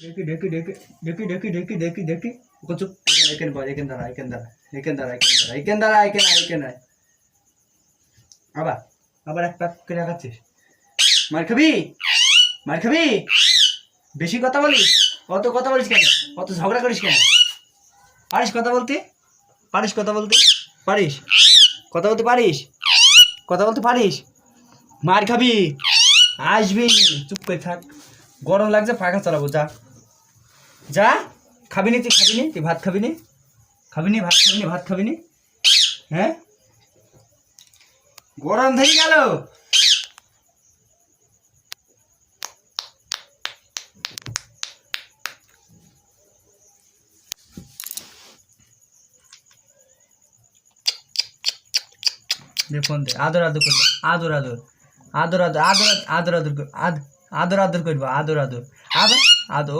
দেখি দেখি দেখি দেখি দেখি দেখি দেখি দেখি ওকে চুপ এখানে বল এখানে দাঁড়া এখানে দাঁড়া এখানে দাঁড়া এখানে দাঁড়া এখানে দাঁড়া এখানে এখানে আবার আবার এক প্যাক করে রাখাচ্ছিস মার খাবি মার খাবি বেশি কথা বলিস অত কথা বলিস কেন অত ঝগড়া করিস কেন পারিস কথা বলতে পারিস কথা বলতে পারিস কথা বলতে পারিস কথা বলতে পারিস মার খাবি আসবি চুপ করে থাক গরম লাগছে পাখা চালাবো যা যা খাবি নি তুই খাবি নি তুই ভাত খাবি নি খাবি নি ভাত খাবি নি ভাত খাবি নি হ্যাঁ গরম ধরে গেল দে ফোন দে আদর আদর করবো আদর আদর আদর আদর আদর আদর আদর আদর আদর করবো আদর আদর আদর আদর